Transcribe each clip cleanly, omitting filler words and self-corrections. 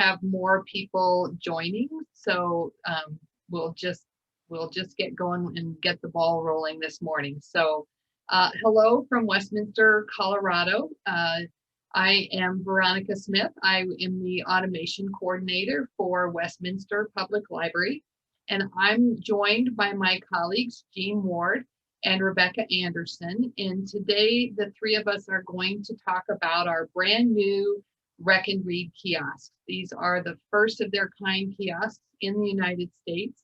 have more people joining, so we'll just get going and get the ball rolling this morning. So hello from Westminster, Colorado. I am Veronica Smith. I am the automation coordinator for Westminster Public Library, and I'm joined by my colleagues, Jean Ward and Rebecca Anderson. And today, the three of us are going to talk about our brand new Rec and Read kiosks. These are the first of their kind kiosks in the United States.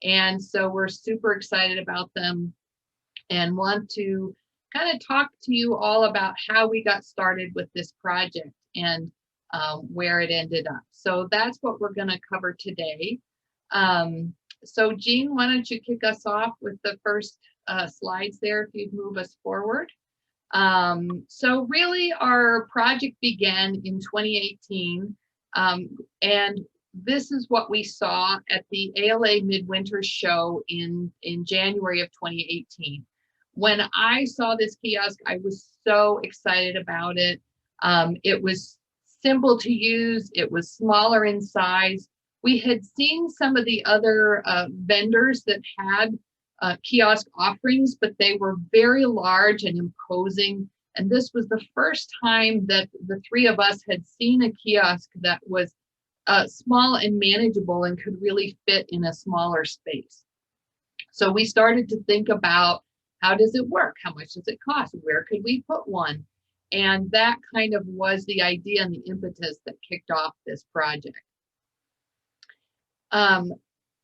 And so we're super excited about them and want to kind of talk to you all about how we got started with this project and where it ended up. So that's what we're going to cover today. So Jean, why don't you kick us off with the first slides there, if you'd move us forward. So really our project began in 2018, and this is what we saw at the ALA Midwinter Show in January of 2018. When I saw this kiosk, I was so excited about it. It was simple to use. It was smaller in size. We had seen some of the other vendors that had kiosk offerings, but they were very large and imposing. And this was the first time that the three of us had seen a kiosk that was small and manageable and could really fit in a smaller space. So we started to think about, how does it work? How much does it cost? Where could we put one? And that kind of was the idea and the impetus that kicked off this project.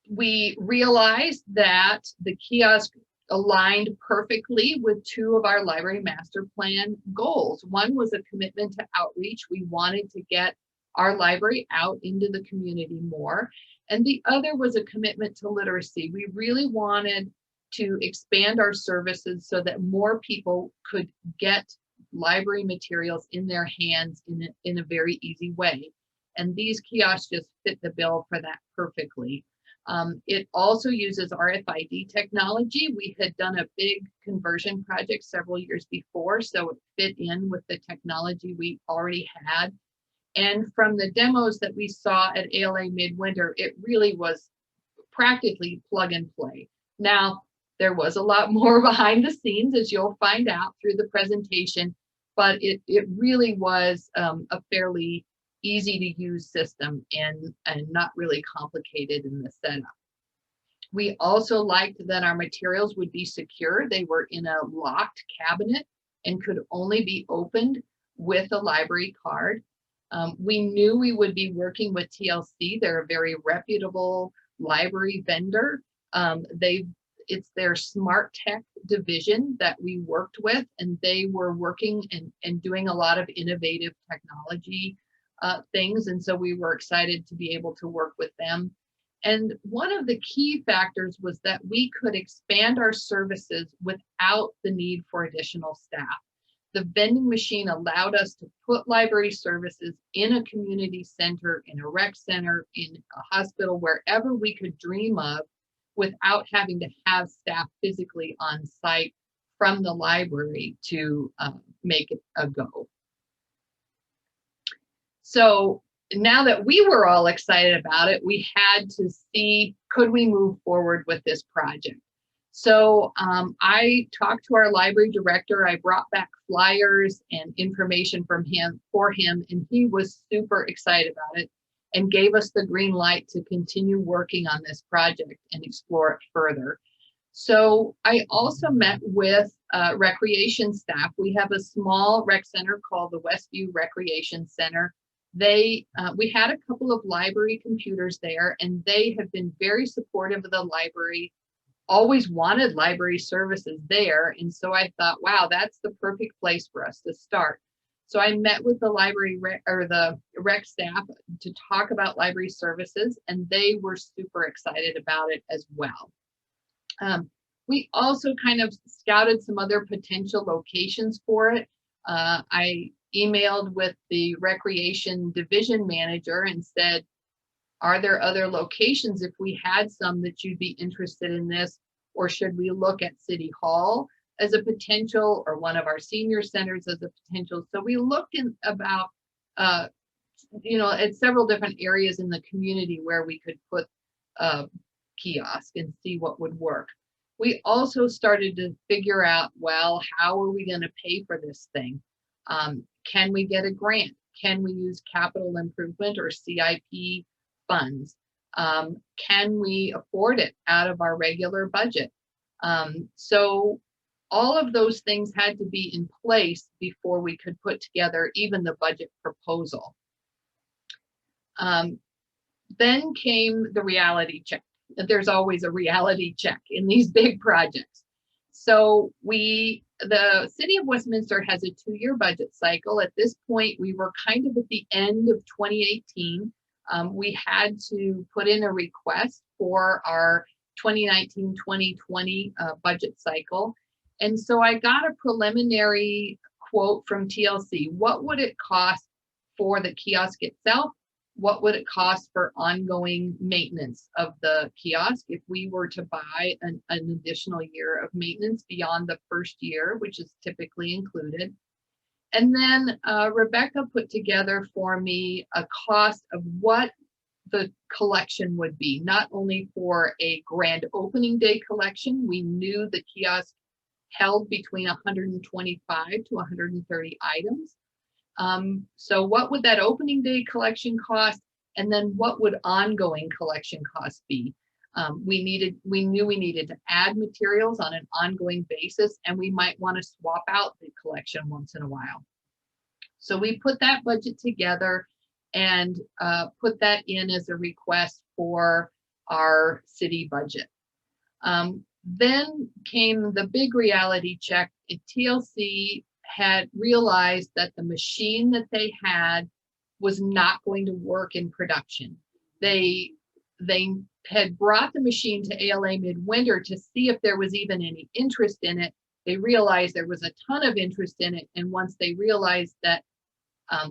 We realized that the kiosk aligned perfectly with two of our library master plan goals. One was a commitment to outreach. We wanted to get our library out into the community more. And the other was a commitment to literacy. We really wanted to expand our services so that more people could get library materials in their hands in a very easy way. And these kiosks just fit the bill for that perfectly. It also uses RFID technology. We had done a big conversion project several years before, so it fit in with the technology we already had. And from the demos that we saw at ALA Midwinter, it really was practically plug and play. Now, there was a lot more behind the scenes, as you'll find out through the presentation, but it really was a fairly easy to use system and not really complicated in the setup. We also liked that our materials would be secure. They were in a locked cabinet and could only be opened with a library card. We knew we would be working with TLC. They're a very reputable library vendor. It's their SmartTECH division that we worked with, and they were working and doing a lot of innovative technology things. And so we were excited to be able to work with them. And one of the key factors was that we could expand our services without the need for additional staff. The vending machine allowed us to put library services in a community center, in a rec center, in a hospital, wherever we could dream of, without having to have staff physically on site from the library to make it a go. So now that we were all excited about it, we had to see, could we move forward with this project? So I talked to our library director. I brought back flyers and information from him and he was super excited about it and gave us the green light to continue working on this project and explore it further. So I also met with recreation staff. We have a small rec center called the Westview Recreation Center. We had a couple of library computers there, and they have been very supportive of the library, always wanted library services there. And so I thought, wow, that's the perfect place for us to start. So I met with the library the rec staff to talk about library services, and they were super excited about it as well. We also kind of scouted some other potential locations for it. I emailed with the recreation division manager and said, are there other locations if we had some that you'd be interested in this, or should we look at City Hall as a potential, or one of our senior centers as a potential? So we looked in about at several different areas in the community where we could put a kiosk and see what would work. We also started to figure out, well, how are we going to pay for this thing? Can we get a grant? Can we use capital improvement or CIP funds? Can we afford it out of our regular budget? So all of those things had to be in place before we could put together even the budget proposal. Then came the reality check. There's always a reality check in these big projects. So the city of Westminster has a 2-year budget cycle. At this point, we were kind of at the end of 2018. We had to put in a request for our 2019-2020 budget cycle. And so I got a preliminary quote from TLC. What would it cost for the kiosk itself? What would it cost for ongoing maintenance of the kiosk if we were to buy an additional year of maintenance beyond the first year, which is typically included? And then Rebecca put together for me a cost of what the collection would be, not only for a grand opening day collection. We knew the kiosk held between 125 to 130 items. So what would that opening day collection cost? And then what would ongoing collection costs be? We knew we needed to add materials on an ongoing basis, and we might want to swap out the collection once in a while. So we put that budget together and put that in as a request for our city budget. Then came the big reality check. TLC had realized that the machine that they had was not going to work in production. They had brought the machine to ALA midwinter to see if there was even any interest in it. They realized there was a ton of interest in it, and once they realized that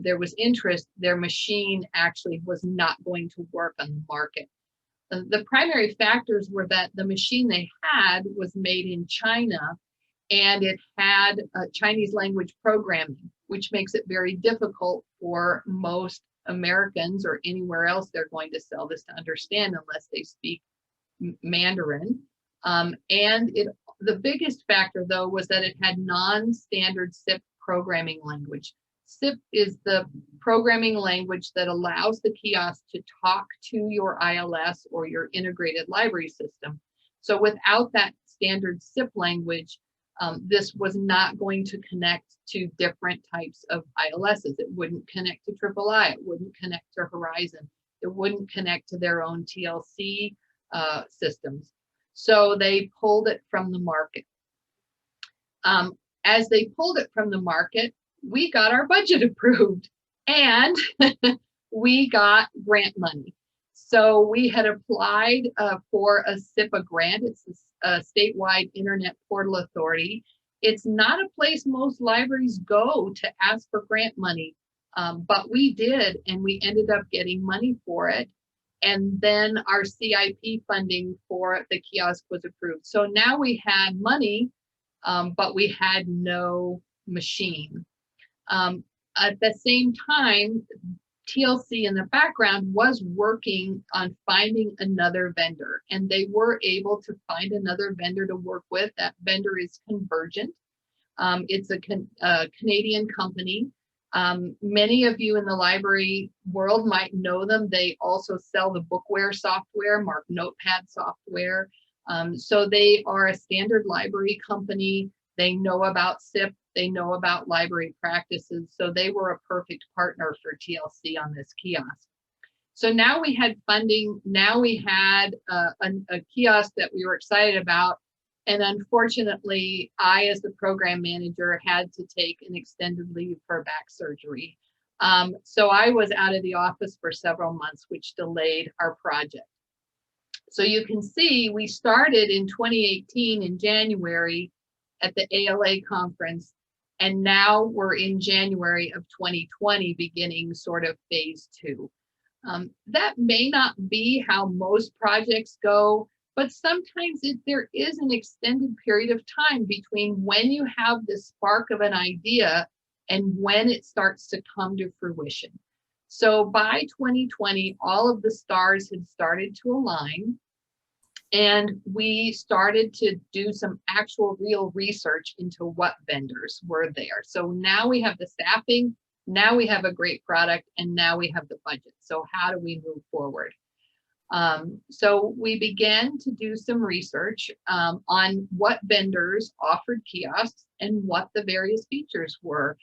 there was interest, their machine actually was not going to work on the market. The primary factors were that the machine they had was made in China, and it had Chinese language programming, which makes it very difficult for most Americans or anywhere else they're going to sell this to understand unless they speak Mandarin. And the biggest factor, though, was that it had non-standard SIP programming language. SIP is the programming language that allows the kiosk to talk to your ILS or your integrated library system. So without that standard SIP language, this was not going to connect to different types of ILSs. It wouldn't connect to III, it wouldn't connect to Horizon, it wouldn't connect to their own TLC systems. So they pulled it from the market. As they pulled it from the market, we got our budget approved and we got grant money. So we had applied for a SIPA grant. It's a statewide internet portal authority. It's not a place most libraries go to ask for grant money, but we did, and we ended up getting money for it. And then our CIP funding for the kiosk was approved. So now we had money, but we had no machine. At the same time, TLC in the background was working on finding another vendor, and they were able to find another vendor to work with. That vendor is Convergent. It's a Canadian company. Many of you in the library world might know them. They also sell the bookware software, Mark Notepad software. So they are a standard library company. They know about SIP. They know about library practices. So they were a perfect partner for TLC on this kiosk. So now we had funding. Now we had a kiosk that we were excited about. And unfortunately, I, as the program manager, had to take an extended leave for back surgery. So I was out of the office for several months, which delayed our project. So you can see we started in 2018 in January at the ALA conference, and now we're in January of 2020 beginning sort of phase 2. That may not be how most projects go, but sometimes there is an extended period of time between when you have the spark of an idea and when it starts to come to fruition. So by 2020, all of the stars had started to align, and we started to do some actual real research into what vendors were there. So now we have the staffing, now we have a great product, and now we have the budget. So how do we move forward? So we began to do some research on what vendors offered kiosks and what the various features were.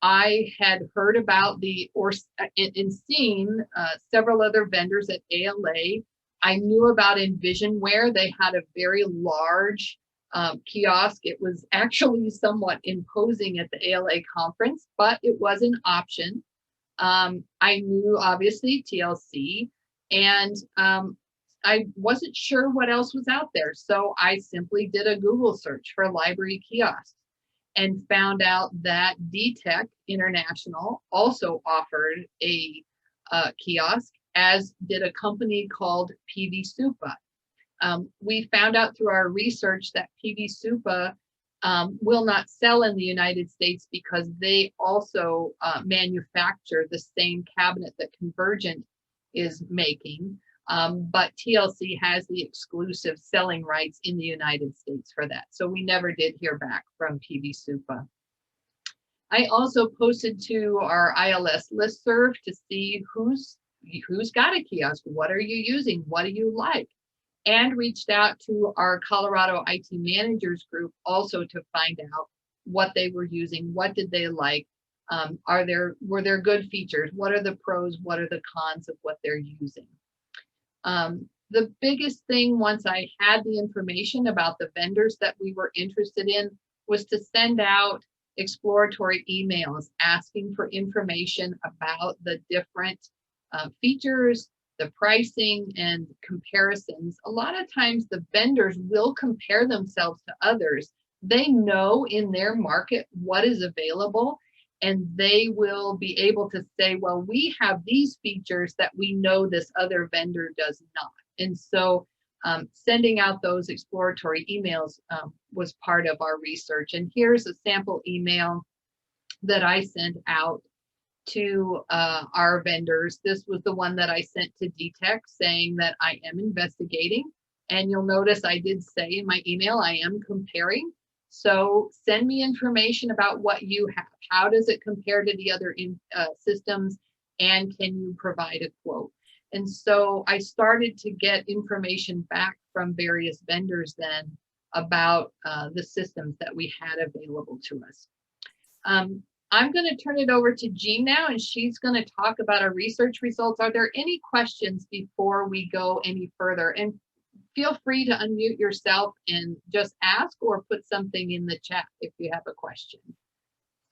I had heard about and seen several other vendors at ALA. I knew about Envisionware. They had a very large kiosk. It was actually somewhat imposing at the ALA conference, but it was an option. I knew obviously TLC, and I wasn't sure what else was out there. So I simply did a Google search for library kiosks and found out that DTech International also offered a kiosk, as did a company called PV Supa. We found out through our research that PV Supa will not sell in the United States because they also manufacture the same cabinet that Convergent is making. But TLC has the exclusive selling rights in the United States for that. So we never did hear back from PV Supa. I also posted to our ILS listserv to see who's got a kiosk, what are you using, what do you like? And reached out to our Colorado IT managers group also to find out what they were using, what did they like, were there good features, what are the pros, what are the cons of what they're using. The biggest thing, once I had the information about the vendors that we were interested in, was to send out exploratory emails asking for information about the different features, the pricing, and comparisons. A lot of times the vendors will compare themselves to others. They know in their market what is available, and they will be able to say, well, we have these features that we know this other vendor does not. And so sending out those exploratory emails was part of our research. And here's a sample email that I sent out to our vendors. This was the one that I sent to DTech saying that I am investigating. And you'll notice I did say in my email, I am comparing. So send me information about what you have. How does it compare to the other systems? And can you provide a quote? And so I started to get information back from various vendors then about the systems that we had available to us. I'm going to turn it over to Jean now, and she's going to talk about our research results. Are there any questions before we go any further? And feel free to unmute yourself and just ask or put something in the chat if you have a question.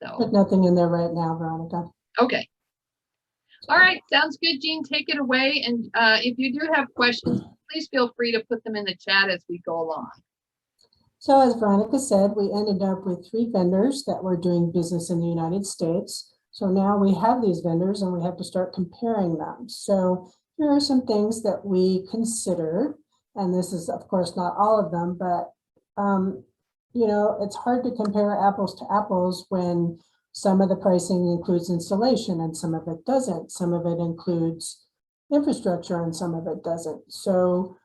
So Put nothing in there right now, Veronica. Okay. All right, sounds good, Jean. Take it away. And if you do have questions, please feel free to put them in the chat as we go along. So as Veronica said, we ended up with 3 vendors that were doing business in the United States. So now we have these vendors and we have to start comparing them. So here are some things that we consider, and this is of course not all of them, but you know, it's hard to compare apples to apples when some of the pricing includes installation and some of it doesn't. Some of it includes infrastructure and some of it doesn't. So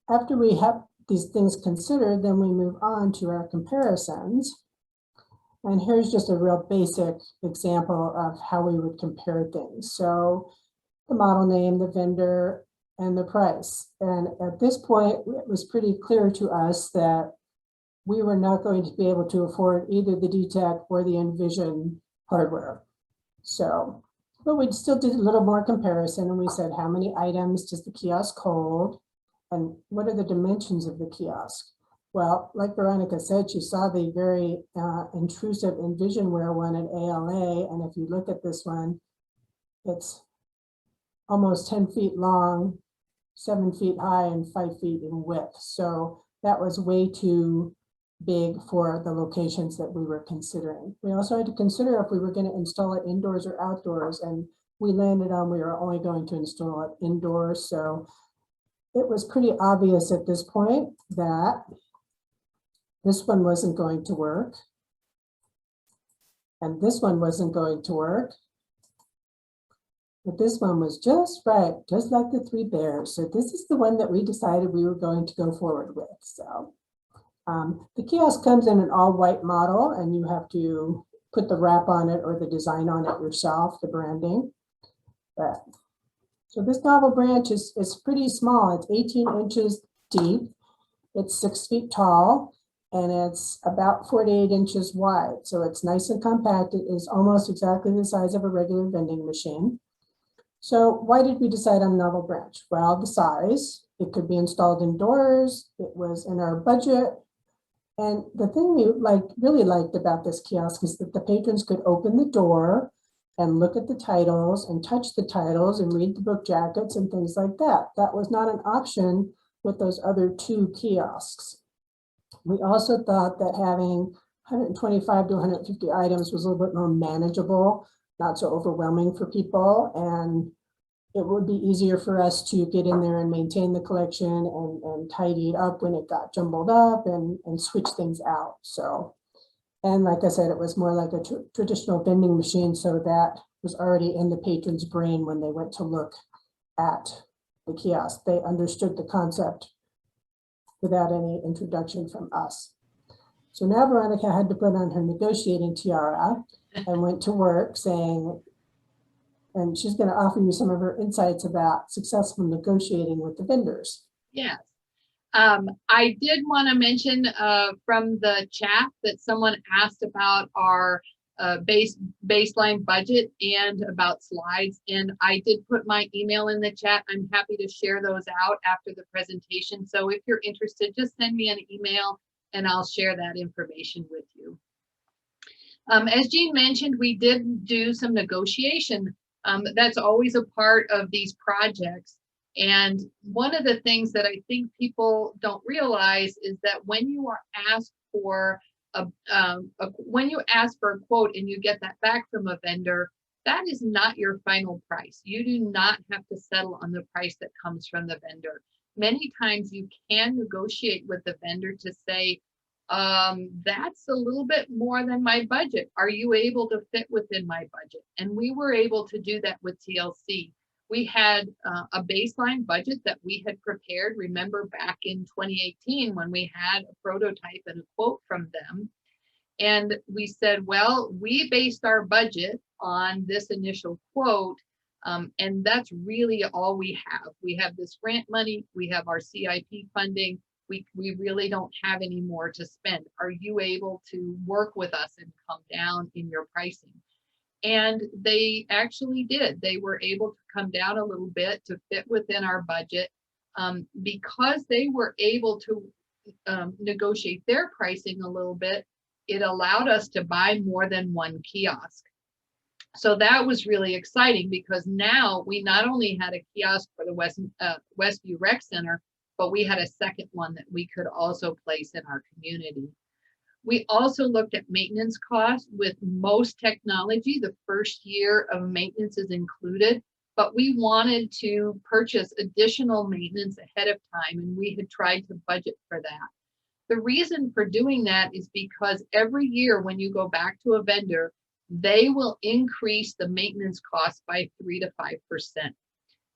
after we have these things considered, then we move on to our comparisons. And here's just a real basic example of how we would compare things. So the model name, the vendor, and the price. And at this point, it was pretty clear to us that we were not going to be able to afford either the DTech or the Envision hardware. So, but we still did a little more comparison, and we said, how many items does the kiosk hold? And what are the dimensions of the kiosk? Well, like Veronica said, she saw the very intrusive Envisionware one at ALA. And if you look at this one, it's almost 10 feet long, 7 feet high, and 5 feet in width. So that was way too big for the locations that we were considering. We also had to consider if we were going to install it indoors or outdoors. And we landed on we were only going to install it indoors. So it was pretty obvious at this point that this one wasn't going to work, and this one wasn't going to work, But this one was just right, just like the three bears. So this is the one that we decided we were going to go forward with. So the kiosk comes in an all white model, and you have to put the wrap on it or the design on it yourself, the branding. But, so this NovelBranch is pretty small. It's 18 inches deep. It's 6 feet tall, and it's about 48 inches wide. So it's nice and compact. It is almost exactly the size of a regular vending machine. So why did we decide on NovelBranch? Well, the size. It could be installed indoors. It was in our budget. And the thing we really liked about this kiosk is that the patrons could open the door and look at the titles and touch the titles and read the book jackets and things like that. That was not an option with those other two kiosks. We also thought that having 125 to 150 items was a little bit more manageable, not so overwhelming for people, and it would be easier for us to get in there and maintain the collection and tidy it up when it got jumbled up and switch things out. So, and like I said, it was more like a traditional vending machine, so that was already in the patron's brain when they went to look at the kiosk. They understood the concept without any introduction from us. So now Veronica had to put on her negotiating tiara and went to work saying, and she's going to offer you some of her insights about successful negotiating with the vendors. Yes. I did want to mention from the chat that someone asked about our baseline budget and about slides, and I did put my email in the chat. I'm happy to share those out after the presentation. So if you're interested, just send me an email and I'll share that information with you. As Jean mentioned, we did do some negotiation. That's always a part of these projects. And one of the things that I think people don't realize is that when you are asked for when you ask for a quote and you get that back from a vendor, that is not your final price. You do not have to settle on the price that comes from the vendor. Many times you can negotiate with the vendor to say, that's a little bit more than my budget. Are you able to fit within my budget? And we were able to do that with TLC. We had a baseline budget that we had prepared. Remember back in 2018 when we had a prototype and a quote from them. And we said, well, we based our budget on this initial quote. And that's really all we have. We have this grant money. We have our CIP funding. We really don't have any more to spend. Are you able to work with us and come down in your pricing? And they actually did. They were able to come down a little bit to fit within our budget because they were able to negotiate their pricing a little bit. It allowed us to buy more than one kiosk. So that was really exciting because now we not only had a kiosk for the Westview Rec Center, but we had a second one that we could also place in our community. We also looked at maintenance costs. With most technology, the first year of maintenance is included, but we wanted to purchase additional maintenance ahead of time, and we had tried to budget for that. The reason for doing that is because every year when you go back to a vendor, they will increase the maintenance cost by 3 to 5%.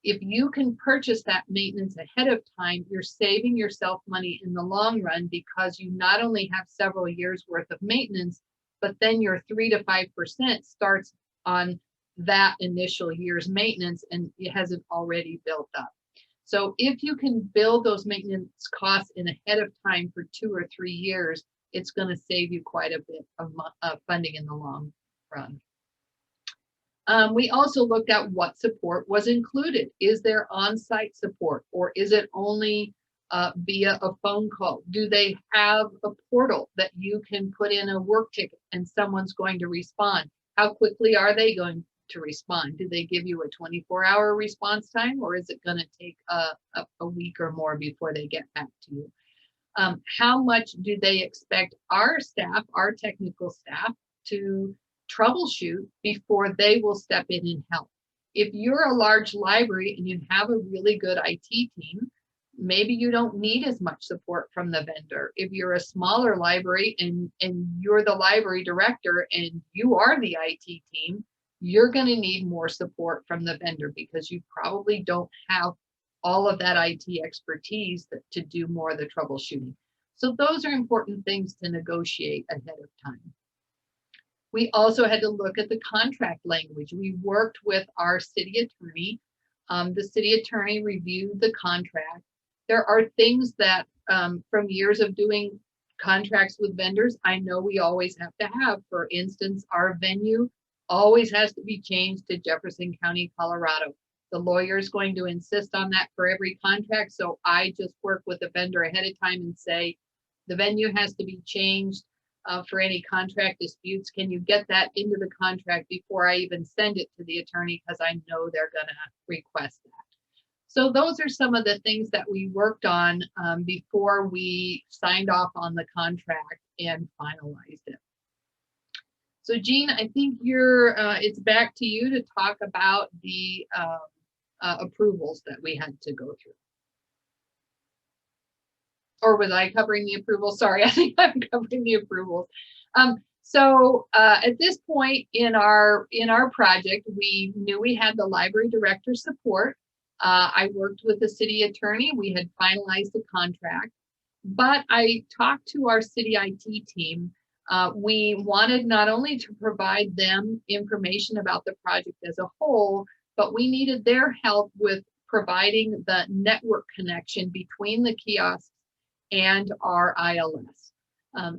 If you can purchase that maintenance ahead of time, you're saving yourself money in the long run because you not only have several years worth of maintenance, but then your 3 to 5% starts on that initial year's maintenance and it hasn't already built up. So if you can build those maintenance costs in ahead of time for 2 or 3 years, it's going to save you quite a bit of funding in the long run. We also looked at what support was included. Is there on-site support, or is it only via a phone call? Do they have a portal that you can put in a work ticket and someone's going to respond? How quickly are they going to respond? Do they give you a 24-hour response time, or is it going to take a week or more before they get back to you? How much do they expect our staff, our technical staff, to troubleshoot before they will step in and help? If you're a large library and you have a really good IT team, maybe you don't need as much support from the vendor. If you're a smaller library and you're the library director and you are the IT team, you're going to need more support from the vendor because you probably don't have all of that IT expertise to do more of the troubleshooting. So those are important things to negotiate ahead of time. We also had to look at the contract language. We worked with our city attorney. The city attorney reviewed the contract. There are things that from years of doing contracts with vendors, I know we always have to have. For instance, our venue always has to be changed to Jefferson County, Colorado. The lawyer is going to insist on that for every contract. So I just work with the vendor ahead of time and say, the venue has to be changed for any contract disputes. Can you get that into the contract before I even send it to the attorney? Because I know they're going to request that. So those are some of the things that we worked on before we signed off on the contract and finalized it. So Jean, I think it's back to you to talk about the approvals that we had to go through. Or was I covering the approvals? Sorry, I think I'm covering the approvals. So at this point in our project, we knew we had the library director's support. I worked with the city attorney. We had finalized the contract, but I talked to our city IT team. We wanted not only to provide them information about the project as a whole, but we needed their help with providing the network connection between the kiosks and our ILS.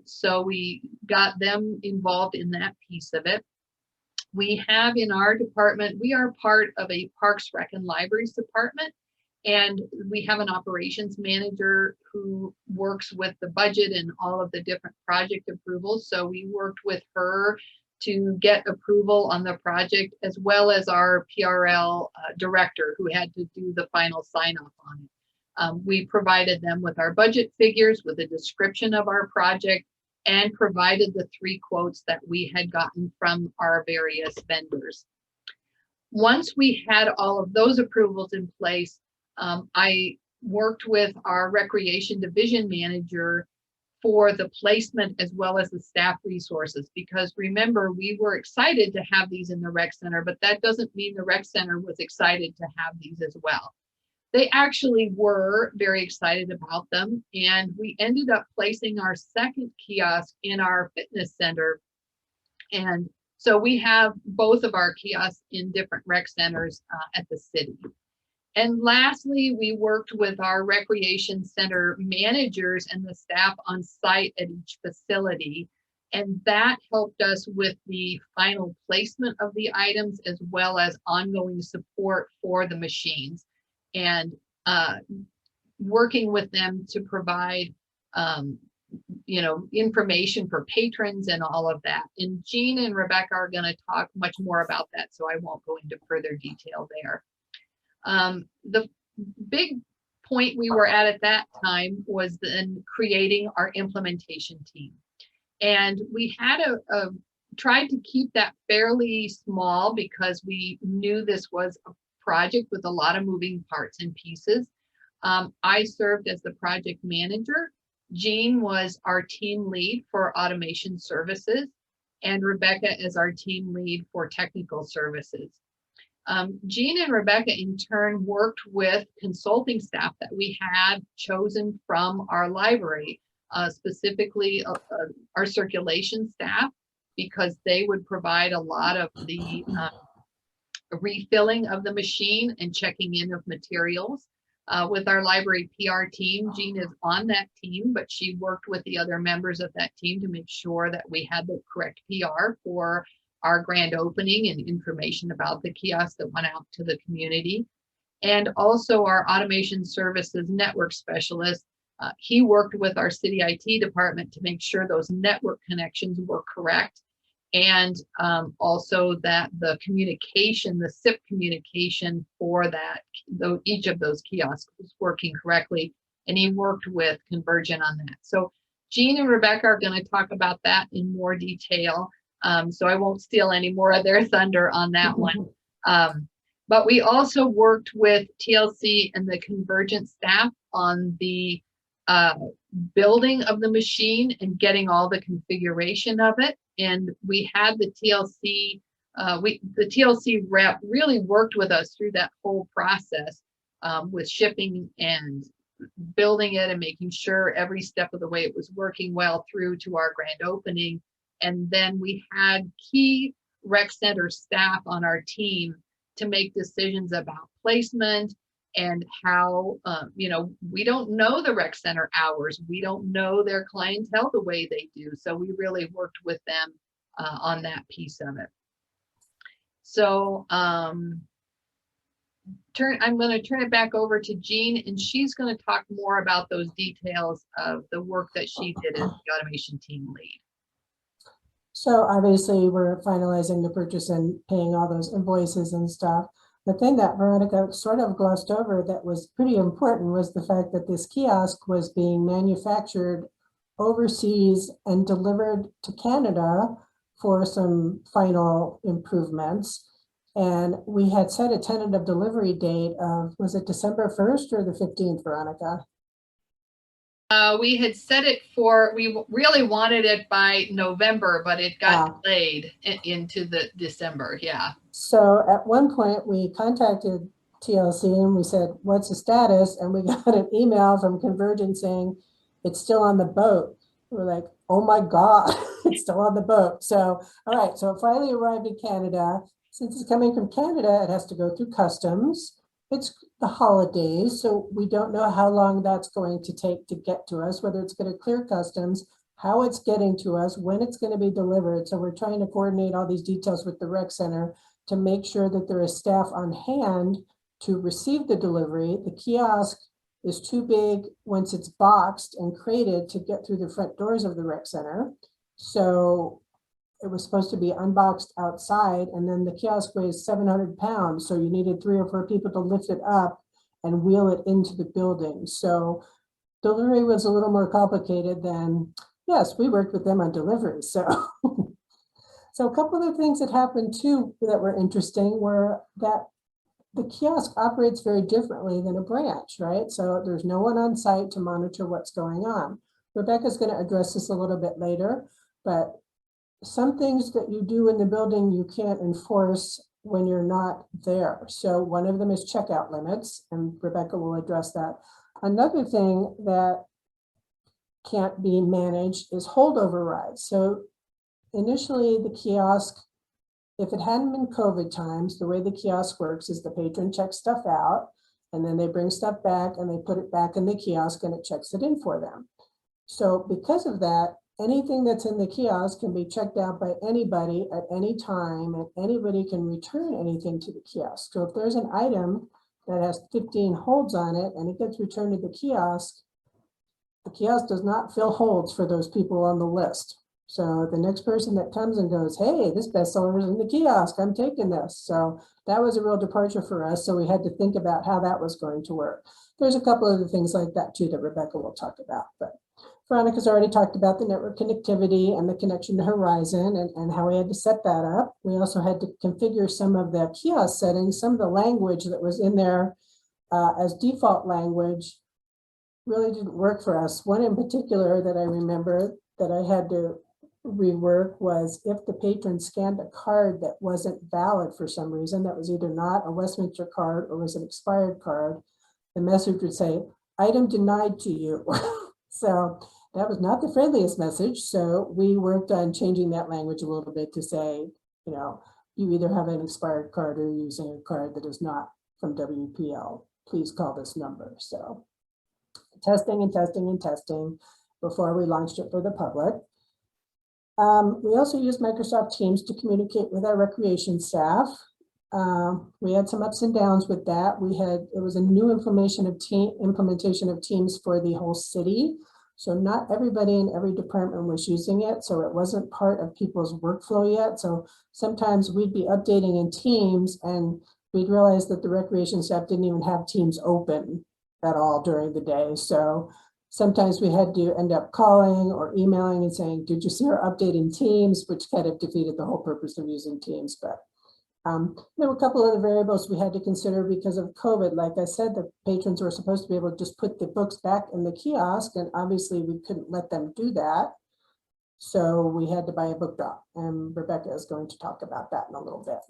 So we got them involved in that piece of it. We have in our department, we are part of a Parks, Rec, and Libraries department, and we have an operations manager who works with the budget and all of the different project approvals. So we worked with her to get approval on the project, as well as our PRL director who had to do the final sign off on it. We provided them with our budget figures, with a description of our project, and provided the 3 quotes that we had gotten from our various vendors. Once we had all of those approvals in place, I worked with our recreation division manager for the placement as well as the staff resources, because remember, we were excited to have these in the rec center, but that doesn't mean the rec center was excited to have these as well. They actually were very excited about them, and we ended up placing our 2nd kiosk in our fitness center. And so we have both of our kiosks in different rec centers at the city. And lastly, we worked with our recreation center managers and the staff on site at each facility. And that helped us with the final placement of the items, as well as ongoing support for the machines, and working with them to provide information for patrons and all of that. And Jean and Rebecca are going to talk much more about that, so I won't go into further detail there. The big point we were at that time was then creating our implementation team. And we had tried to keep that fairly small because we knew this was a project with a lot of moving parts and pieces. I served as the project manager. Jean was our team lead for automation services, and Rebecca is our team lead for technical services. Jean and Rebecca in turn worked with consulting staff that we had chosen from our library, specifically our circulation staff, because they would provide a lot of the refilling of the machine and checking in of materials. With our library PR team, Jean is on that team, but she worked with the other members of that team to make sure that we had the correct PR for our grand opening and information about the kiosk that went out to the community. And also our automation services network specialist, he worked with our city IT department to make sure those network connections were correct. And also that the communication, the SIP communication for that, each of those kiosks was working correctly. And he worked with Convergent on that. So Jean and Rebecca are going to talk about that in more detail. So I won't steal any more of their thunder on that one. But we also worked with TLC and the Convergent staff on the building of the machine and getting all the configuration of it. And we had the TLC the TLC rep really worked with us through that whole process with shipping and building it and making sure every step of the way it was working well through to our grand opening. And then we had key rec center staff on our team to make decisions about placement and how, we don't know the rec center hours. We don't know their clientele the way they do. So we really worked with them on that piece of it. So I'm going to turn it back over to Jean, and she's going to talk more about those details of the work that she did as the automation team lead. So obviously we're finalizing the purchase and paying all those invoices and stuff. The thing that Veronica sort of glossed over that was pretty important was the fact that this kiosk was being manufactured overseas and delivered to Canada for some final improvements. And we had set a tentative delivery date of, was it December 1st or the 15th, Veronica? We had set it for, we really wanted it by November, but it got delayed into the December, yeah. So at one point we contacted TLC and we said, what's the status? And we got an email from Convergent saying, it's still on the boat. We're like, oh my God, it's still on the boat. So, all right, so it finally arrived in Canada. Since it's coming from Canada, it has to go through customs. It's the holidays, so we don't know how long that's going to take to get to us, whether it's going to clear customs, how it's getting to us, when it's going to be delivered. So we're trying to coordinate all these details with the rec center to make sure that there is staff on hand to receive the delivery. The kiosk is too big once it's boxed and crated to get through the front doors of the rec center. So it was supposed to be unboxed outside, and then the kiosk weighs 700 pounds. So you needed 3 or 4 people to lift it up and wheel it into the building. So delivery was a little more complicated than, yes, we worked with them on delivery. So, so a couple of things that happened too that were interesting were that the kiosk operates very differently than a branch, right? So there's no one on site to monitor what's going on. Rebecca's going to address this a little bit later, but some things that you do in the building you can't enforce when you're not there. So one of them is checkout limits, and Rebecca will address that. Another thing that can't be managed is holdover rides. So initially the kiosk, if it hadn't been COVID times, the way the kiosk works is the patron checks stuff out and then they bring stuff back and they put it back in the kiosk and it checks it in for them. So because of that, anything that's in the kiosk can be checked out by anybody at any time, and anybody can return anything to the kiosk. So if there's an item that has 15 holds on it and it gets returned to the kiosk does not fill holds for those people on the list. So the next person that comes and goes, hey, this bestseller is in the kiosk, I'm taking this. So that was a real departure for us. So we had to think about how that was going to work. There's a couple other things like that too that Rebecca will talk about, but Veronica's already talked about the network connectivity and the connection to Horizon and how we had to set that up. We also had to configure some of the kiosk settings, some of the language that was in there as default language really didn't work for us. One in particular that I remember that I had to rework was if the patron scanned a card that wasn't valid for some reason, that was either not a Westminster card or was an expired card, the message would say, item denied to you. So that was not the friendliest message. So we worked on changing that language a little bit to say, you either have an expired card or you're using a card that is not from WPL. Please call this number. So testing and testing and testing before we launched it for the public. We also used Microsoft Teams to communicate with our recreation staff. We had some ups and downs with that. It was a new implementation of Teams for the whole city. So not everybody in every department was using it. So it wasn't part of people's workflow yet. So sometimes we'd be updating in Teams and we'd realize that the recreation staff didn't even have Teams open at all during the day. So sometimes we had to end up calling or emailing and saying, did you see our update in Teams, which kind of defeated the whole purpose of using Teams. But there were a couple other variables we had to consider because of COVID. Like I said, the patrons were supposed to be able to just put the books back in the kiosk, and obviously we couldn't let them do that. So we had to buy a book drop, and Rebecca is going to talk about that in a little bit.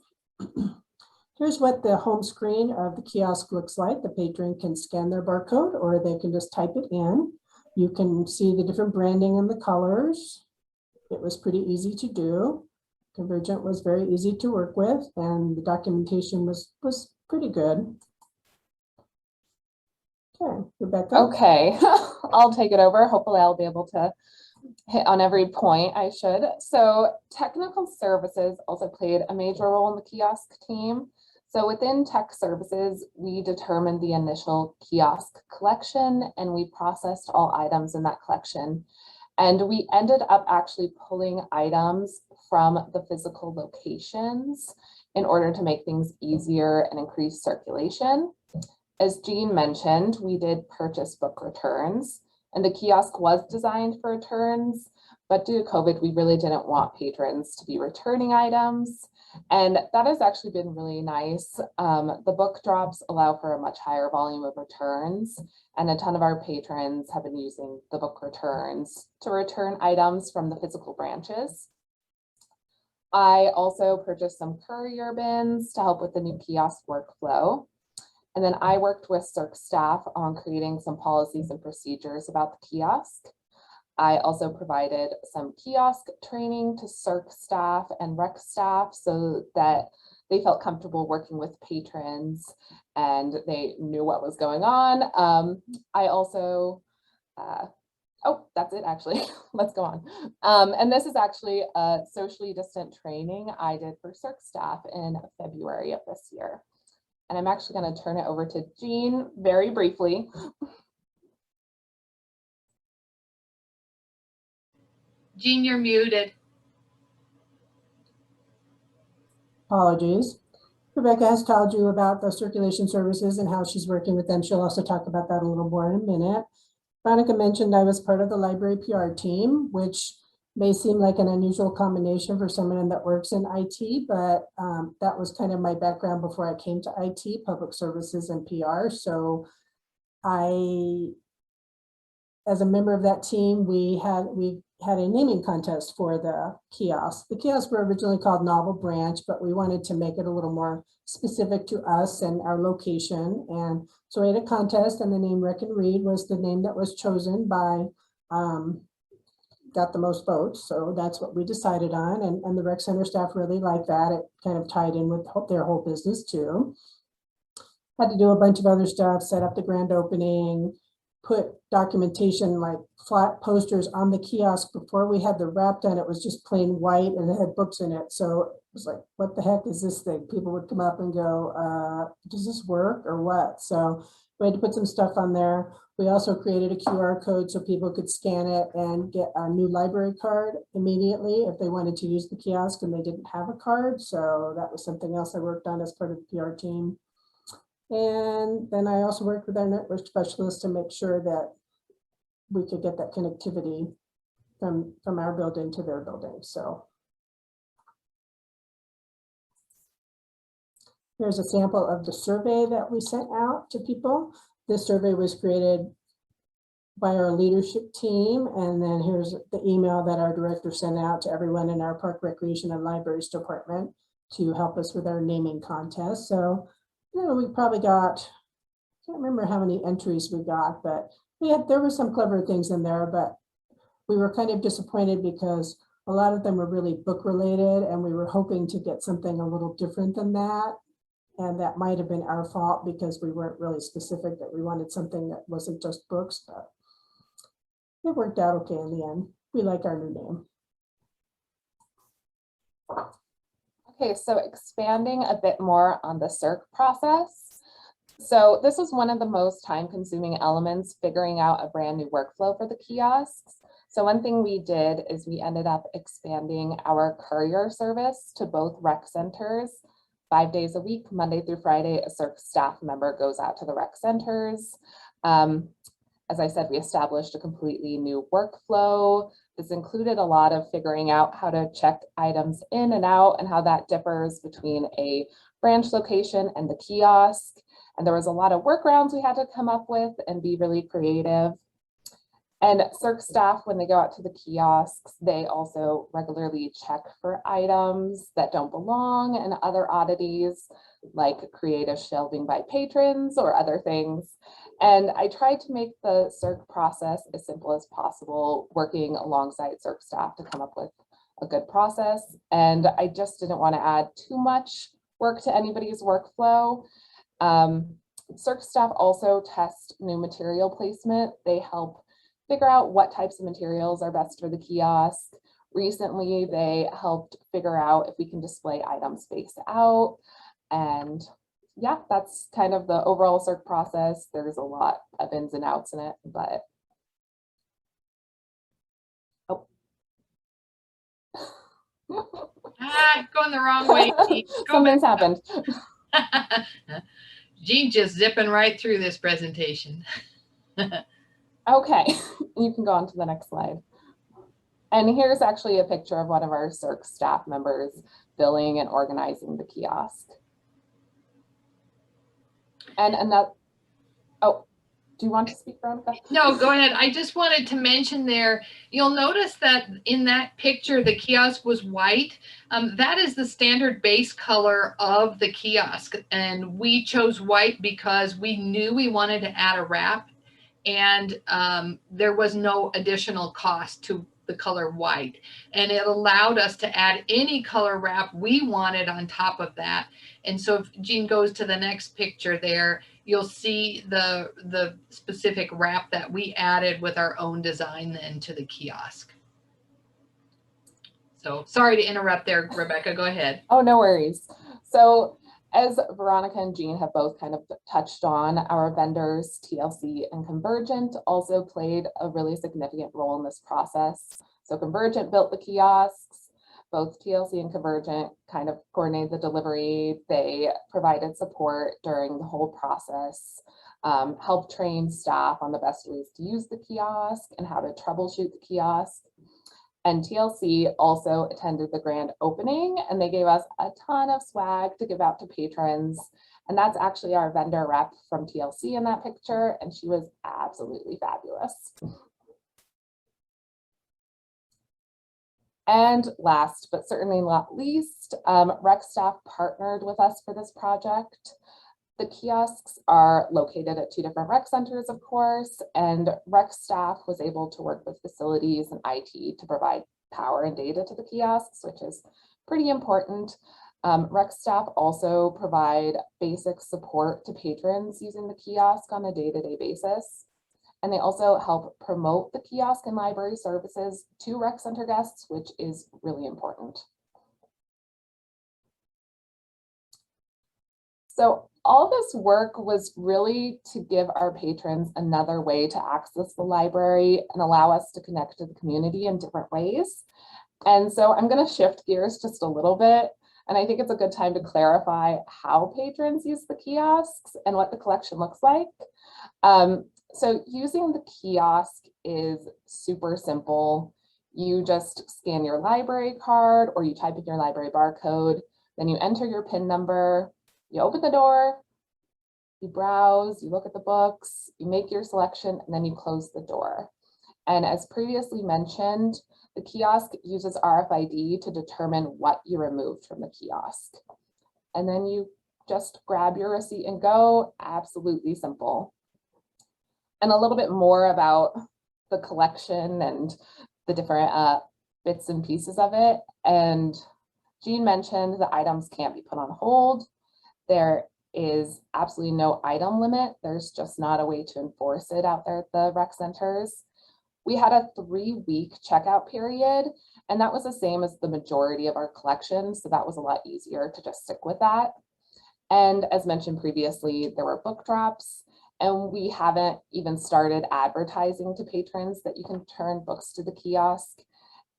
Here's what the home screen of the kiosk looks like. The patron can scan their barcode or they can just type it in. You can see the different branding and the colors. It was pretty easy to do. Convergent was very easy to work with, and the documentation was pretty good. Okay, Rebecca. Okay, I'll take it over. Hopefully I'll be able to hit on every point I should. So technical services also played a major role in the kiosk team. So within tech services, we determined the initial kiosk collection and we processed all items in that collection. And we ended up actually pulling items from the physical locations in order to make things easier and increase circulation. As Jean mentioned, we did purchase book returns, and the kiosk was designed for returns, but due to COVID, we really didn't want patrons to be returning items. And that has actually been really nice. The book drops allow for a much higher volume of returns, and a ton of our patrons have been using the book returns to return items from the physical branches. I also purchased some courier bins to help with the new kiosk workflow. And then I worked with circ staff on creating some policies and procedures about the kiosk. I also provided some kiosk training to circ staff and rec staff so that they felt comfortable working with patrons and they knew what was going on. I also, oh, that's it actually, let's go on. And this is actually a socially distant training I did for circ staff in February of this year. And I'm actually going to turn it over to Jean very briefly. Jean, you're muted. Apologies. Rebecca has told you about the circulation services and how she's working with them. She'll also talk about that a little more in a minute. Veronica mentioned I was part of the library PR team, which may seem like an unusual combination for someone that works in IT, but that was kind of my background before I came to IT, public services and PR. So as a member of that team, we had a naming contest for the kiosk. The kiosks were originally called NovelBranch, but we wanted to make it a little more specific to us and our location. And so we had a contest, and the name Rec and Read was the name that was chosen by got the most votes. So that's what we decided on. And the rec center staff really liked that. It kind of tied in with their whole business too. Had to do a bunch of other stuff, set up the grand opening, put documentation like flat posters on the kiosk. Before we had the wrap done, it was just plain white and it had books in it. So it was like, what the heck is this thing? People would come up and go, does this work or what? So we had to put some stuff on there. We also created a QR code so people could scan it and get a new library card immediately if they wanted to use the kiosk and they didn't have a card. So that was something else I worked on as part of the PR team. And then I also worked with our network specialists to make sure that we could get that connectivity from our building to their building. So here's a sample of the survey that we sent out to people. This survey was created by our leadership team. And then here's the email that our director sent out to everyone in our Park Recreation and Libraries department to help us with our naming contest. So, you know, we probably got, I can't remember how many entries we got, but there were some clever things in there, but we were kind of disappointed because a lot of them were really book related and we were hoping to get something a little different than that. And that might have been our fault because we weren't really specific that we wanted something that wasn't just books, but it worked out okay in the end. We like our new name. Okay, so expanding a bit more on the circ process. So this was one of the most time-consuming elements, figuring out a brand new workflow for the kiosks. So one thing we did is we ended up expanding our courier service to both rec centers. 5 days a week, Monday through Friday, a circ staff member goes out to the rec centers. As I said, we established a completely new workflow. This included a lot of figuring out how to check items in and out and how that differs between a branch location and the kiosk. And there was a lot of workarounds we had to come up with and be really creative. And circ staff, when they go out to the kiosks, they also regularly check for items that don't belong and other oddities like creative shelving by patrons or other things. And I tried to make the circ process as simple as possible, working alongside circ staff to come up with a good process. And I just didn't want to add too much work to anybody's workflow. Circ staff also test new material placement. They help figure out what types of materials are best for the kiosk. Recently, they helped figure out if we can display items spaced out. And yeah, that's kind of the overall circ process. There's a lot of ins and outs in it, but Going the wrong way. Something's happened. Jean just zipping right through this presentation. Okay, you can go on to the next slide. And here's actually a picture of one of our circ staff members billing and organizing the kiosk. And another, oh, do you want to speak, Veronica? No, go ahead. I just wanted to mention there, you'll notice that in that picture, the kiosk was white. That is the standard base color of the kiosk. And we chose white because we knew we wanted to add a wrap, and there was no additional cost to the color white. And it allowed us to add any color wrap we wanted on top of that. And so if Jean goes to the next picture there, you'll see the specific wrap that we added with our own design then to the kiosk. So sorry to interrupt there, Rebecca, go ahead. Oh, no worries. So as Veronica and Jean have both kind of touched on, our vendors, TLC and Convergent, also played a really significant role in this process. So Convergent built the kiosks, both TLC and Convergent kind of coordinated the delivery. They provided support during the whole process, helped train staff on the best ways to use the kiosk and how to troubleshoot the kiosk. And TLC also attended the grand opening, and they gave us a ton of swag to give out to patrons. And that's actually our vendor rep from TLC in that picture, and she was absolutely fabulous. And last, but certainly not least, rec staff partnered with us for this project. The kiosks are located at 2 different rec centers, of course, and rec staff was able to work with facilities and IT to provide power and data to the kiosks, which is pretty important. Rec staff also provide basic support to patrons using the kiosk on a day-to-day basis. And they also help promote the kiosk and library services to rec center guests, which is really important. So all this work was really to give our patrons another way to access the library and allow us to connect to the community in different ways. And so I'm going to shift gears just a little bit. And I think it's a good time to clarify how patrons use the kiosks and what the collection looks like. So using the kiosk is super simple. You just scan your library card or you type in your library barcode, then you enter your PIN number, you open the door, you browse, you look at the books, you make your selection, and then you close the door. And as previously mentioned, the kiosk uses RFID to determine what you removed from the kiosk. And then you just grab your receipt and go. Absolutely simple. And a little bit more about the collection and the different bits and pieces of it. And Jean mentioned the items can't be put on hold. There is absolutely no item limit. There's just not a way to enforce it out there at the rec centers. We had a 3-week checkout period, and that was the same as the majority of our collection. So that was a lot easier to just stick with that. And as mentioned previously, there were book drops, and we haven't even started advertising to patrons that you can turn books to the kiosk.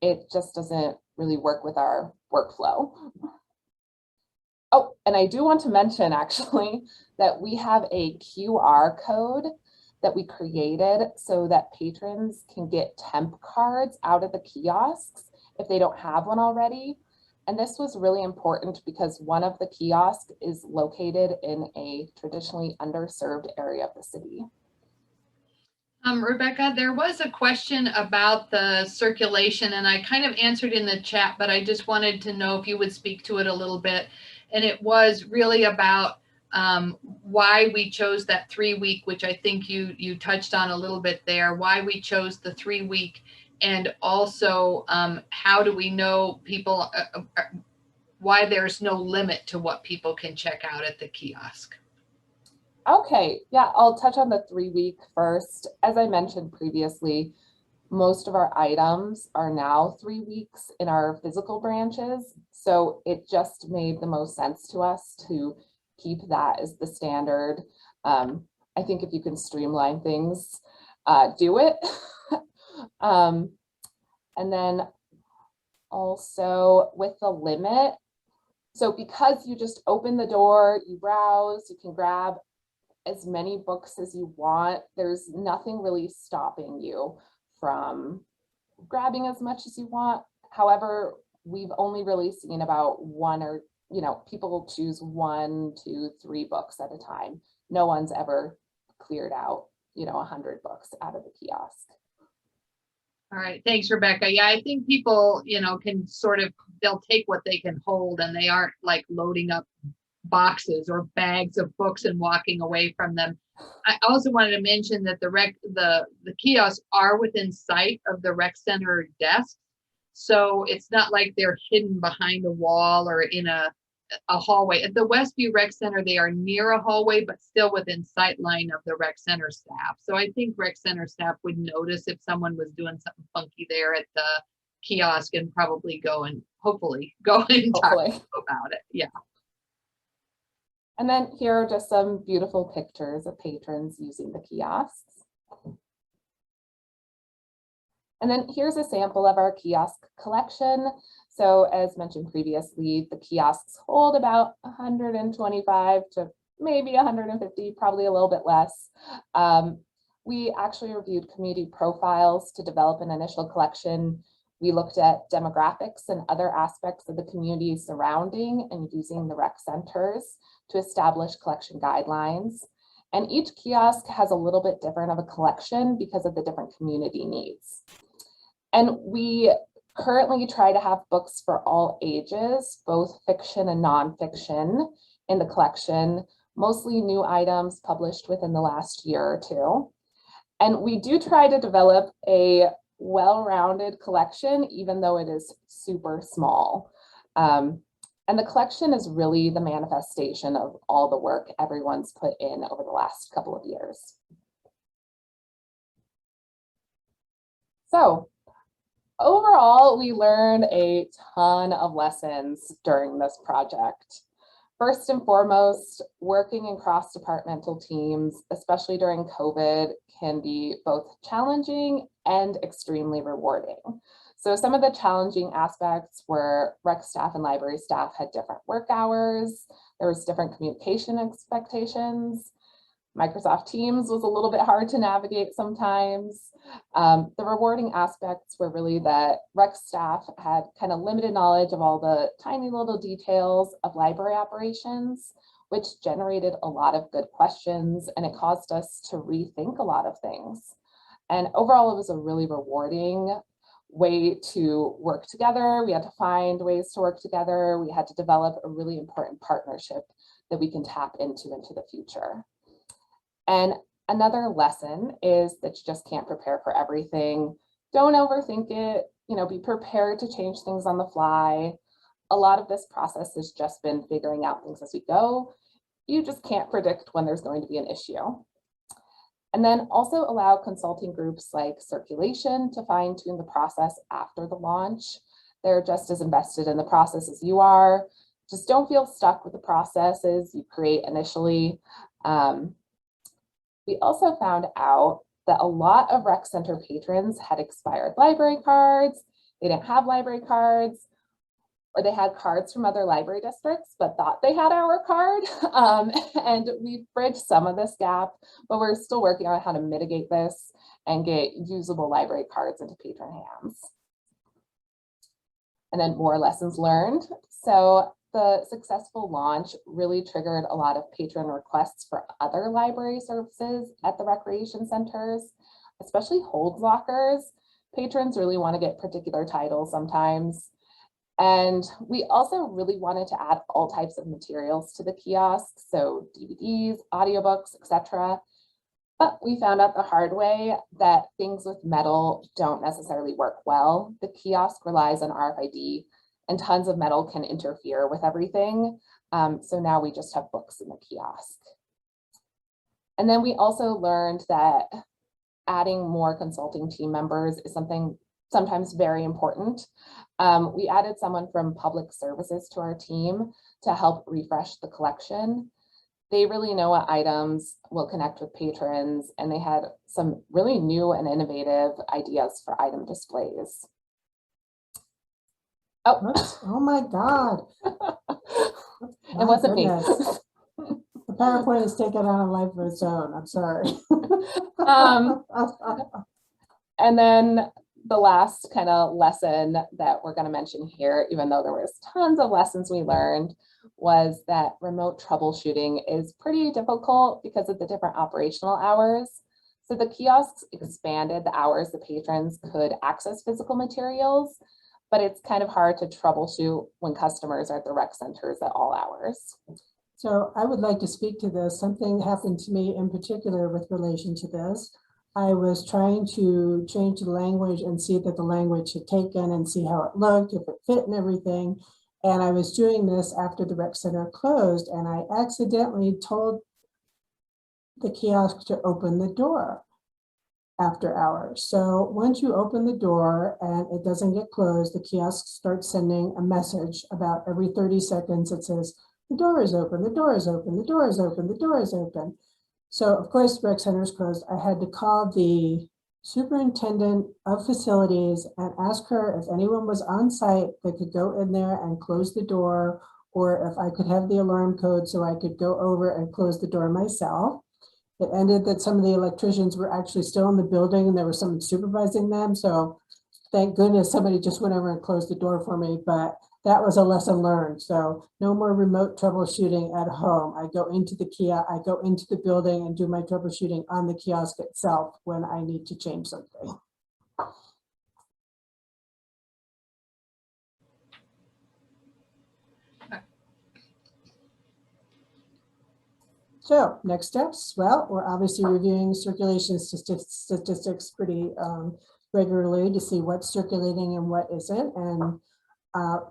It just doesn't really work with our workflow. Oh, and I do want to mention actually that we have a QR code that we created so that patrons can get temp cards out of the kiosks if they don't have one already. And this was really important because one of the kiosks is located in a traditionally underserved area of the city. Rebecca, there was a question about the circulation, and I kind of answered in the chat, but I just wanted to know if you would speak to it a little bit. And it was really about why we chose that 3-week, which I think you touched on a little bit there, why we chose the 3-week, and also how do we know people, why there's no limit to what people can check out at the kiosk. Okay, yeah, I'll touch on the 3-week first. As I mentioned previously, most of our items are now 3 weeks in our physical branches. So it just made the most sense to us to keep that as the standard. I think if you can streamline things, do it. And then also with the limit, so because you just open the door, you browse, you can grab as many books as you want. There's nothing really stopping you from grabbing as much as you want. However, we've only really seen about one or, people choose 1, 2, 3 books at a time. No one's ever cleared out, 100 books out of the kiosk. All right, thanks, Rebecca. Yeah, I think people, can sort of, they'll take what they can hold, and they aren't like loading up boxes or bags of books and walking away from them. I also wanted to mention that the kiosks are within sight of the rec center desk. So it's not like they're hidden behind a wall or in a hallway. At the Westview Rec Center, they are near a hallway, but still within sight line of the rec center staff. So I think rec center staff would notice if someone was doing something funky there at the kiosk and probably hopefully go and talk about it. Yeah. And then here are just some beautiful pictures of patrons using the kiosks. And then here's a sample of our kiosk collection. So as mentioned previously, the kiosks hold about 125 to maybe 150, probably a little bit less. We actually reviewed community profiles to develop an initial collection. We looked at demographics and other aspects of the community surrounding and using the rec centers to establish collection guidelines. And each kiosk has a little bit different of a collection because of the different community needs. And we currently try to have books for all ages, both fiction and nonfiction in the collection, mostly new items published within the last year or two. And we do try to develop a well-rounded collection, even though it is super small. And the collection is really the manifestation of all the work everyone's put in over the last couple of years. So overall, we learned a ton of lessons during this project. First and foremost, working in cross-departmental teams, especially during COVID, can be both challenging and extremely rewarding. So some of the challenging aspects were rec staff and library staff had different work hours. There was different communication expectations. Microsoft Teams was a little bit hard to navigate sometimes. The rewarding aspects were really that rec staff had kind of limited knowledge of all the tiny little details of library operations, which generated a lot of good questions, and it caused us to rethink a lot of things. And overall, it was a really rewarding way to work together. We had to find ways to work together. We had to develop a really important partnership that we can tap into the future. And another lesson is that you just can't prepare for everything. Don't overthink it, be prepared to change things on the fly. A lot of this process has just been figuring out things as we go. You just can't predict when there's going to be an issue. And then also allow consulting groups like Circulation to fine tune the process after the launch. They're just as invested in the process as you are. Just don't feel stuck with the processes you create initially. We also found out that a lot of rec center patrons had expired library cards. They didn't have library cards, or they had cards from other library districts, but thought they had our card. And we've bridged some of this gap, but we're still working on how to mitigate this and get usable library cards into patron hands. And then more lessons learned. So the successful launch really triggered a lot of patron requests for other library services at the recreation centers. especially hold lockers. Patrons really want to get particular titles sometimes. And we also really wanted to add all types of materials to the kiosk, so DVDs, audiobooks, etc. But we found out the hard way that things with metal don't necessarily work well. The kiosk relies on RFID, and tons of metal can interfere with everything. So now we just have books in the kiosk. And then we also learned that adding more consulting team members is something sometimes very important. We added someone from public services to our team to help refresh the collection. They really know what items will connect with patrons, and they had some really new and innovative ideas for item displays. Oh my God. It wasn't me. The PowerPoint is taken on a life of its own. I'm sorry. And then the last kind of lesson that we're going to mention here, even though there was tons of lessons we learned, was that remote troubleshooting is pretty difficult because of the different operational hours. So the kiosks expanded the hours the patrons could access physical materials, but it's kind of hard to troubleshoot when customers are at the rec centers at all hours. So I would like to speak to this. Something happened to me in particular with relation to this. I was trying to change the language and see that the language had taken and see how it looked, if it fit and everything. And I was doing this after the rec center closed, and I accidentally told the kiosk to open the door after hours. So once you open the door and it doesn't get closed, the kiosk starts sending a message about every 30 seconds. It says, the door is open, the door is open, the door is open, the door is open. So of course, rec center is closed. I had to call the superintendent of facilities and ask her if anyone was on site that could go in there and close the door, or if I could have the alarm code so I could go over and close the door myself. It ended that some of the electricians were actually still in the building and there was someone supervising them. So thank goodness somebody just went over and closed the door for me, but that was a lesson learned. So no more remote troubleshooting at home. I go into the kiosk, I go into the building and do my troubleshooting on the kiosk itself when I need to change something. So next steps, well, we're obviously reviewing circulation statistics pretty regularly to see what's circulating and what isn't. And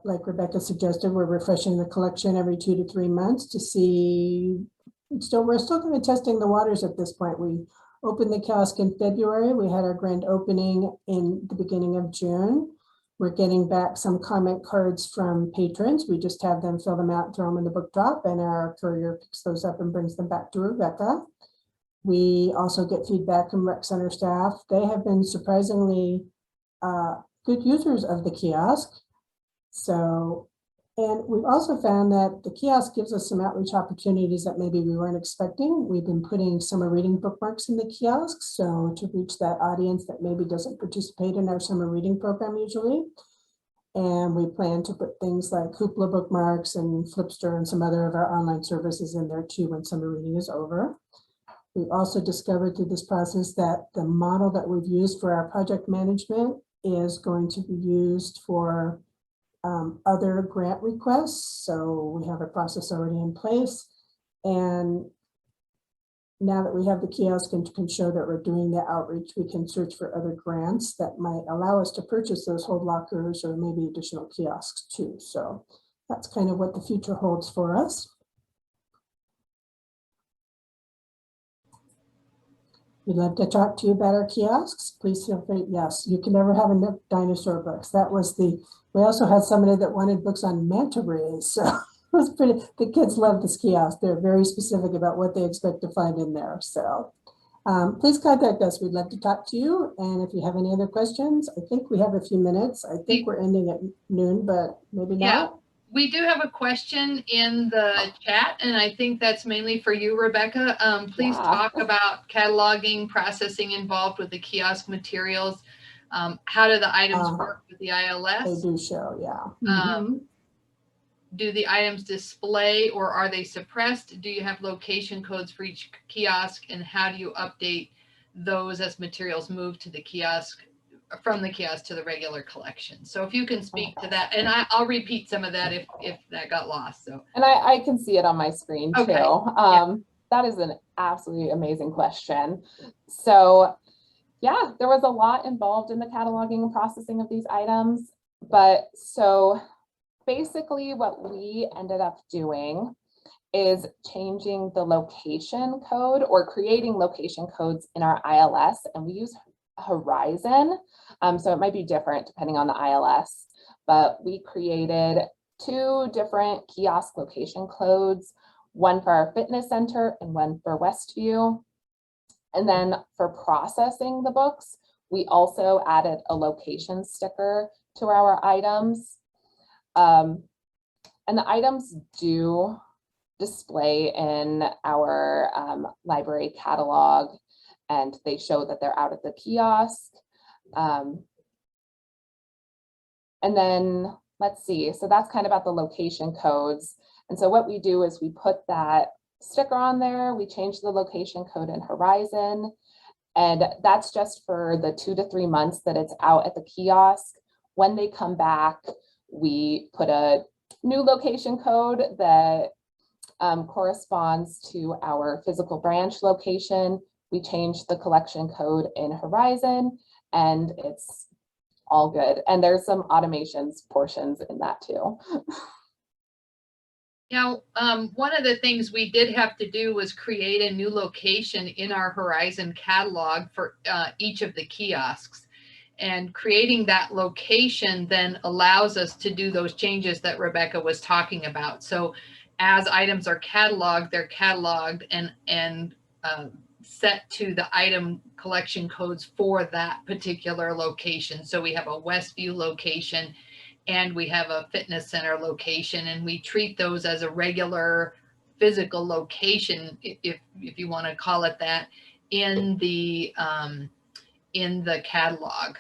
like Rebecca suggested, we're refreshing the collection every 2 to 3 months to see. We're still kind of testing the waters at this point. We opened the kiosk in February. We had our grand opening in the beginning of June. We're getting back some comment cards from patrons. We just have them fill them out, throw them in the book drop, and our courier picks those up and brings them back to Rebecca. We also get feedback from rec center staff. They have been surprisingly good users of the kiosk. So, and we've also found that the kiosk gives us some outreach opportunities that maybe we weren't expecting. We've been putting summer reading bookmarks in the kiosk, so to reach that audience that maybe doesn't participate in our summer reading program usually. And we plan to put things like Hoopla bookmarks and Flipster and some other of our online services in there too when summer reading is over. We've also discovered through this process that the model that we've used for our project management is going to be used for other grant requests. So we have a process already in place. And now that we have the kiosk and can show that we're doing the outreach, we can search for other grants that might allow us to purchase those hold lockers or maybe additional kiosks too. So that's kind of what the future holds for us. We'd love to talk to you about our kiosks. Please feel free. Yes, you can never have enough dinosaur books. That was we also had somebody that wanted books on manta rays. So it was pretty, the kids love this kiosk. They're very specific about what they expect to find in there. So please contact us. We'd love to talk to you. And if you have any other questions, I think we have a few minutes. I think we're ending at noon, but maybe not. Yeah. We do have a question in the chat, and I think that's mainly for you, Rebecca. Please talk about cataloging, processing involved with the kiosk materials. How do the items work with the ILS? They do show, yeah. Do the items display or are they suppressed? Do you have location codes for each kiosk, and how do you update those as materials move to the kiosk, from the kiosk to the regular collection. So if you can speak to that, and I'll repeat some of that if that got lost. So, and I can see it on my screen too. Okay. That is an absolutely amazing question. So yeah, there was a lot involved in the cataloging and processing of these items. But so basically what we ended up doing is changing the location code or creating location codes in our ILS, and we use Horizon. So it might be different depending on the ILS, but we created 2 different kiosk location codes, one for our fitness center and one for Westview. And then for processing the books, we also added a location sticker to our items. And the items do display in our library catalog, and they show that they're out at the kiosk. And then let's see, so that's kind of about the location codes. And so what we do is we put that sticker on there, we change the location code in Horizon, and that's just for the 2 to 3 months that it's out at the kiosk. When they come back, we put a new location code that corresponds to our physical branch location. We change the collection code in Horizon, and it's all good. And there's some automations portions in that too. Now, one of the things we did have to do was create a new location in our Horizon catalog for each of the kiosks. And creating that location then allows us to do those changes that Rebecca was talking about. So as items are cataloged, they're cataloged and set to the item collection codes for that particular location. So we have a Westview location and we have a fitness center location, and we treat those as a regular physical location, if you want to call it that, in the catalog.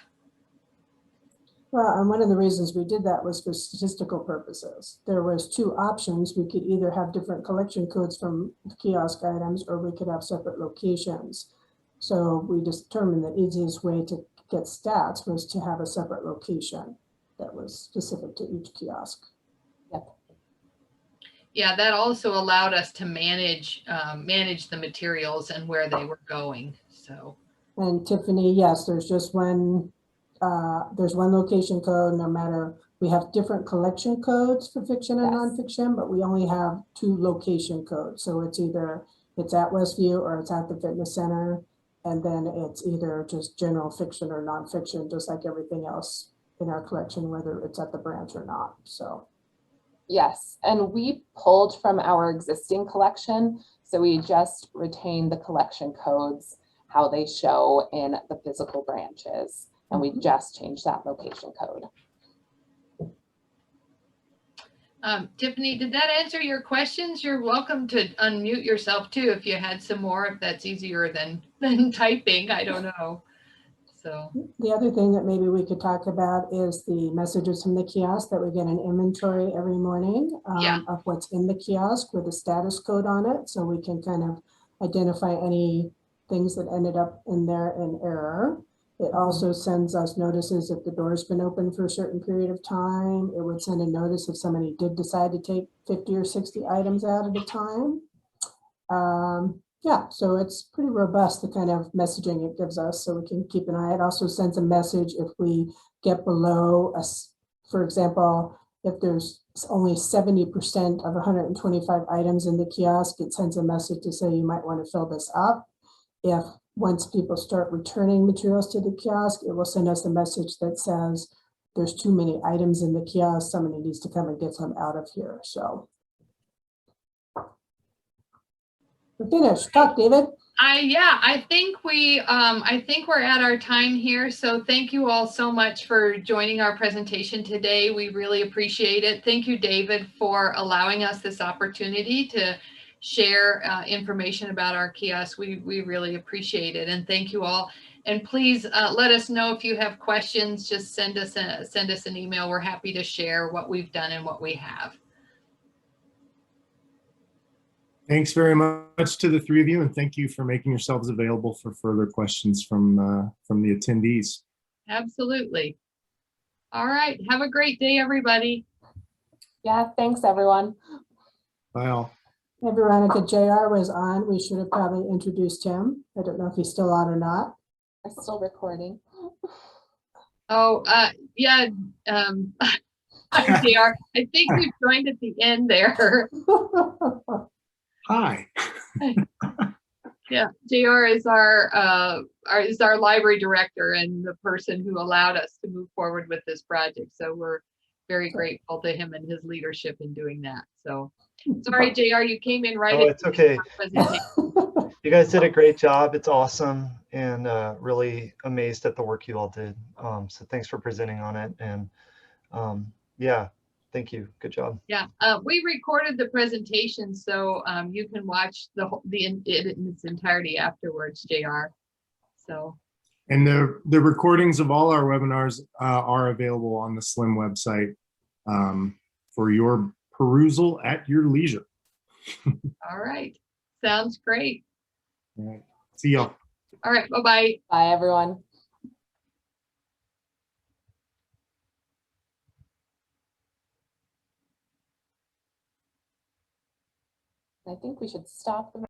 Well, and one of the reasons we did that was for statistical purposes. There was 2 options. We could either have different collection codes from kiosk items, or we could have separate locations. So we determined the easiest way to get stats was to have a separate location that was specific to each kiosk. Yep. Yeah, that also allowed us to manage the materials and where they were going. So. And Tiffany, yes, there's just one. There's one location code, no matter, we have different collection codes for fiction and nonfiction, but we only have 2 location codes. So it's either it's at Westview or it's at the fitness center. And then it's either just general fiction or nonfiction, just like everything else in our collection, whether it's at the branch or not. So. Yes, and we pulled from our existing collection. So we just retained the collection codes, how they show in the physical branches. And we just changed that location code. Tiffany, did that answer your questions? You're welcome to unmute yourself too if you had some more, if that's easier than typing. I don't know. So the other thing that maybe we could talk about is the messages from the kiosk, that we get an inventory every morning of what's in the kiosk with a status code on it. So we can kind of identify any things that ended up in there in error. It also sends us notices if the door's been open for a certain period of time. It would send a notice if somebody did decide to take 50 or 60 items out at a time. Yeah, so it's pretty robust, the kind of messaging it gives us, so we can keep an eye. It also sends a message if we get below us. For example, if there's only 70% of 125 items in the kiosk, it sends a message to say you might want to fill this up. If once people start returning materials to the kiosk, it will send us a message that says there's too many items in the kiosk, somebody needs to come and get them out of here. So we're finished. Talk, David. I think we're at our time here. So thank you all so much for joining our presentation today. We really appreciate it. Thank you, David, for allowing us this opportunity to share information about our kiosk. We really appreciate it, and thank you all. And please let us know if you have questions. Just send us an email. We're happy to share what we've done and what we have. Thanks very much to the three of you, and thank you for making yourselves available for further questions from the attendees. Absolutely. All right. Have a great day, everybody. Yeah, thanks everyone. Bye all. Hey, Veronica, JR was on. We should have probably introduced him. I don't know if he's still on or not. I'm still recording. Oh, yeah. Hi, JR. I think you joined at the end there. Hi. Yeah, JR is our library director and the person who allowed us to move forward with this project. So we're very grateful to him and his leadership in doing that. So sorry, JR, you came in right. Oh, at it's okay. the presentation. You guys did a great job. It's awesome, and really amazed at the work you all did. So thanks for presenting on it. And yeah, thank you. Good job. Yeah, we recorded the presentation, so you can watch it in its entirety afterwards, JR. So. And the recordings of all our webinars are available on the SLIM website for your perusal at your leisure. All right, sounds great. All right. See y'all. All right, bye-bye. Bye everyone. I think we should stop the